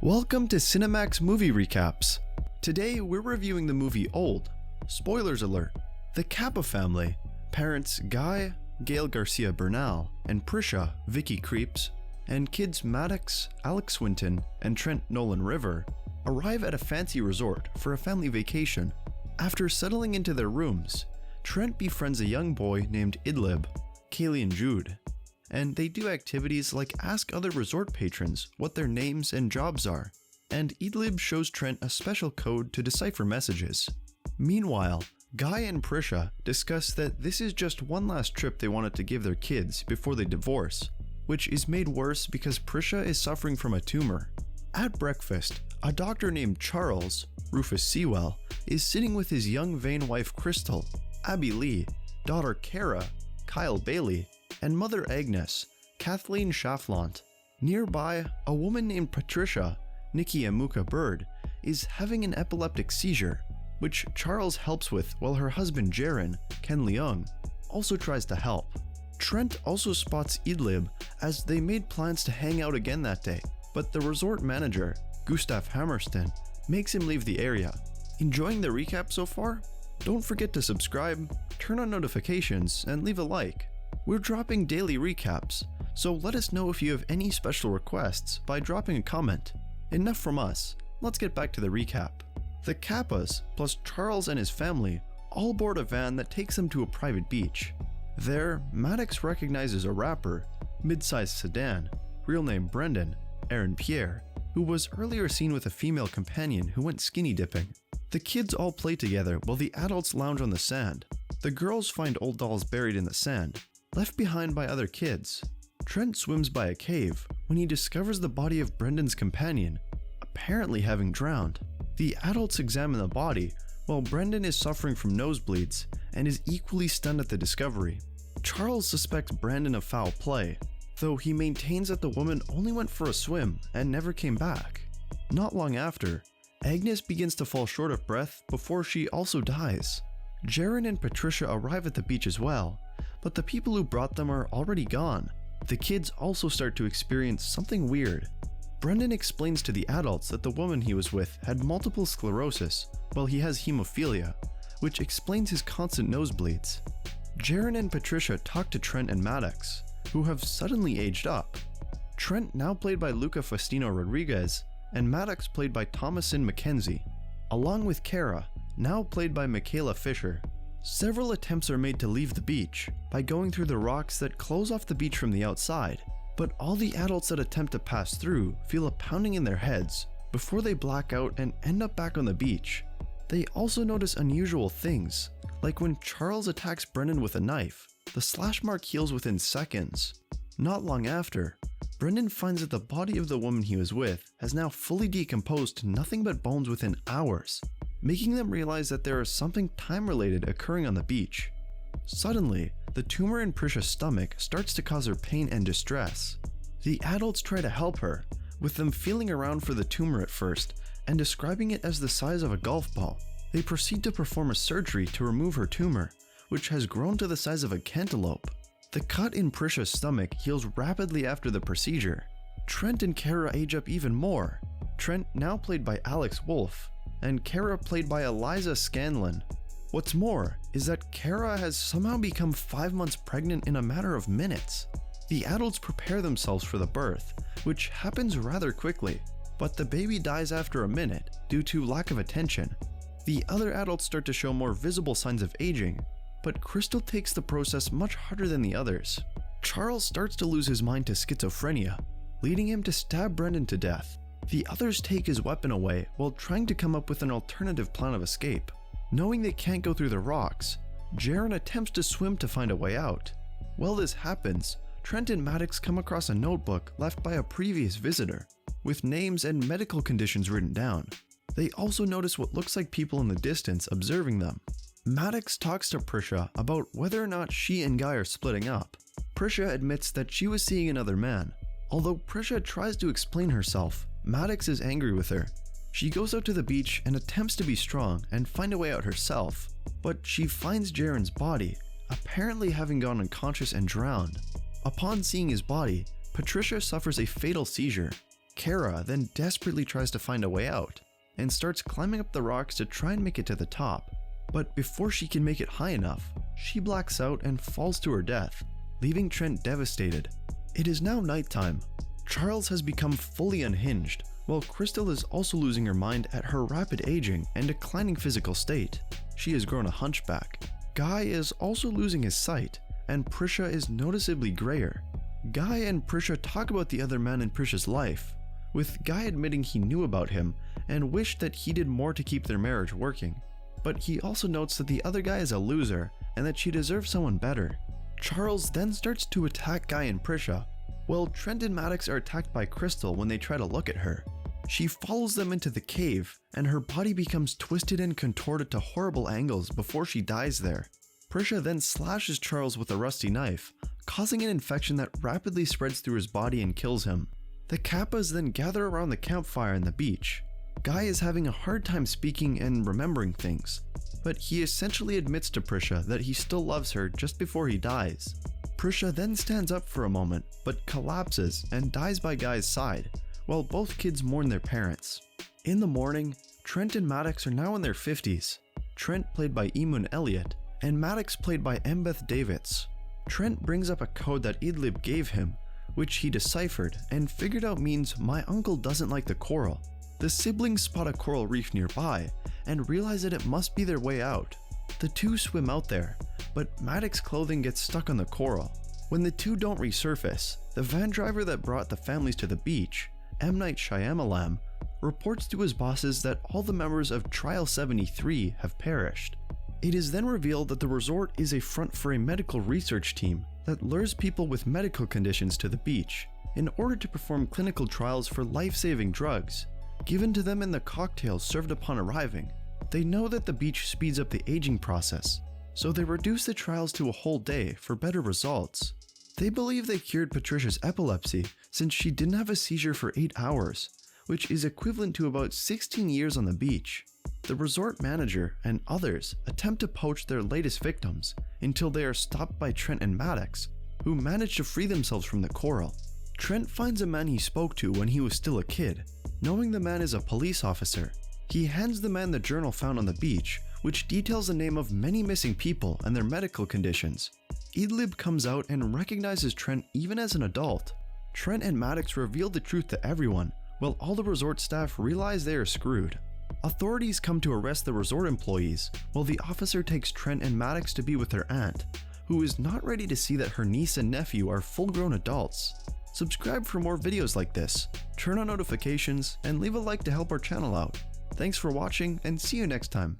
Welcome to Cinemax Movie Recaps. Today we're reviewing the movie Old. Spoilers alert. The Kappa family, parents Guy, Gail Garcia Bernal, and Prisha, Vicky Creeps, and kids Maddox, Alex Swinton, and Trent Nolan River, arrive at a fancy resort for a family vacation. After settling into their rooms, Trent befriends a young boy named Idlib, Kaylee and Jude, and they do activities like ask other resort patrons what their names and jobs are, and Idlib shows Trent a special code to decipher messages. Meanwhile, Guy and Prisha discuss that this is just one last trip they wanted to give their kids before they divorce, which is made worse because Prisha is suffering from a tumor. At breakfast, a doctor named Charles, Rufus Sewell, is sitting with his young vain wife Crystal, Abby Lee, daughter Kara, Kyle Bailey, and mother Agnes, Kathleen Schaflant. Nearby, a woman named Patricia, Nikki Amuka Bird, is having an epileptic seizure, which Charles helps with while her husband Jaren, Ken Leung, also tries to help. Trent also spots Idlib as they made plans to hang out again that day, but the resort manager, Gustav Hammerstein, makes him leave the area. Enjoying the recap so far? Don't forget to subscribe, turn on notifications, and leave a like. We're dropping daily recaps, so let us know if you have any special requests by dropping a comment. Enough from us, let's get back to the recap. The Kappas, plus Charles and his family, all board a van that takes them to a private beach. There, Maddox recognizes a rapper, mid-sized sedan, real name Brendan, Aaron Pierre, who was earlier seen with a female companion who went skinny dipping. The kids all play together while the adults lounge on the sand. The girls find old dolls buried in the sand, left behind by other kids. Trent swims by a cave when he discovers the body of Brendan's companion, apparently having drowned. The adults examine the body while Brendan is suffering from nosebleeds and is equally stunned at the discovery. Charles suspects Brandon of foul play, though he maintains that the woman only went for a swim and never came back. Not long after, Agnes begins to fall short of breath before she also dies. Jaren and Patricia arrive at the beach as well, but the people who brought them are already gone. The kids also start to experience something weird. Brendan explains to the adults that the woman he was with had multiple sclerosis, while he has hemophilia, which explains his constant nosebleeds. Jaren and Patricia talk to Trent and Maddox, who have suddenly aged up. Trent, now played by Luca Faustino Rodriguez, and Maddox, played by Thomasin McKenzie, along with Kara, now played by Michaela Fisher. Several attempts are made to leave the beach by going through the rocks that close off the beach from the outside, but all the adults that attempt to pass through feel a pounding in their heads before they black out and end up back on the beach. They also notice unusual things, like when Charles attacks Brendan with a knife, the slash mark heals within seconds. Not long after, Brendan finds that the body of the woman he was with has now fully decomposed to nothing but bones within hours, making them realize that there is something time-related occurring on the beach. Suddenly, the tumor in Prisha's stomach starts to cause her pain and distress. The adults try to help her, with them feeling around for the tumor at first and describing it as the size of a golf ball. They proceed to perform a surgery to remove her tumor, which has grown to the size of a cantaloupe. The cut in Prisha's stomach heals rapidly after the procedure. Trent and Kara age up even more. Trent, now played by Alex Wolff, and Kara, played by Eliza Scanlon. What's more is that Kara has somehow become 5 months pregnant in a matter of minutes. The adults prepare themselves for the birth, which happens rather quickly, but the baby dies after a minute due to lack of attention. The other adults start to show more visible signs of aging, but Crystal takes the process much harder than the others. Charles starts to lose his mind to schizophrenia, leading him to stab Brendan to death. The others take his weapon away while trying to come up with an alternative plan of escape. Knowing they can't go through the rocks, Jaren attempts to swim to find a way out. While this happens, Trent and Maddox come across a notebook left by a previous visitor, with names and medical conditions written down. They also notice what looks like people in the distance observing them. Maddox talks to Prisha about whether or not she and Guy are splitting up. Prisha admits that she was seeing another man. Although Prisha tries to explain herself, Maddox is angry with her. She goes out to the beach and attempts to be strong and find a way out herself, but she finds Jaren's body, apparently having gone unconscious and drowned. Upon seeing his body, Patricia suffers a fatal seizure. Kara then desperately tries to find a way out and starts climbing up the rocks to try and make it to the top. But before she can make it high enough, she blacks out and falls to her death, leaving Trent devastated. It is now nighttime. Charles has become fully unhinged, while Crystal is also losing her mind at her rapid aging and declining physical state. She has grown a hunchback. Guy is also losing his sight, and Prisha is noticeably grayer. Guy and Prisha talk about the other man in Prisha's life, with Guy admitting he knew about him and wished that he did more to keep their marriage working. But he also notes that the other guy is a loser and that she deserves someone better. Charles then starts to attack Guy and Prisha, while Trent and Maddox are attacked by Crystal when they try to look at her. She follows them into the cave, and her body becomes twisted and contorted to horrible angles before she dies there. Prisha then slashes Charles with a rusty knife, causing an infection that rapidly spreads through his body and kills him. The Kappas then gather around the campfire on the beach. Guy is having a hard time speaking and remembering things, but he essentially admits to Prisha that he still loves her just before he dies. Prisha then stands up for a moment, but collapses and dies by Guy's side, while both kids mourn their parents. In the morning, Trent and Maddox are now in their 50s. Trent played by Eamon Elliott, and Maddox played by Embeth Davids. Trent brings up a code that Idlib gave him, which he deciphered and figured out means "my uncle doesn't like the coral." The siblings spot a coral reef nearby and realize that it must be their way out. The two swim out there, but Maddox's clothing gets stuck on the coral. When the two don't resurface, the van driver that brought the families to the beach, M. Night Shyamalan, reports to his bosses that all the members of Trial 73 have perished. It is then revealed that the resort is a front for a medical research team that lures people with medical conditions to the beach in order to perform clinical trials for life-saving drugs given to them in the cocktails served upon arriving. They know that the beach speeds up the aging process, so they reduce the trials to a whole day for better results. They believe they cured Patricia's epilepsy since she didn't have a seizure for 8 hours, which is equivalent to about 16 years on the beach. The resort manager and others attempt to poach their latest victims until they are stopped by Trent and Maddox, who manage to free themselves from the coral. Trent finds a man he spoke to when he was still a kid. Knowing the man is a police officer, he hands the man the journal found on the beach, which details the name of many missing people and their medical conditions. Idlib comes out and recognizes Trent even as an adult. Trent and Maddox reveal the truth to everyone, while all the resort staff realize they are screwed. Authorities come to arrest the resort employees, while the officer takes Trent and Maddox to be with their aunt, who is not ready to see that her niece and nephew are full-grown adults. Subscribe for more videos like this, turn on notifications, and leave a like to help our channel out. Thanks for watching, and see you next time.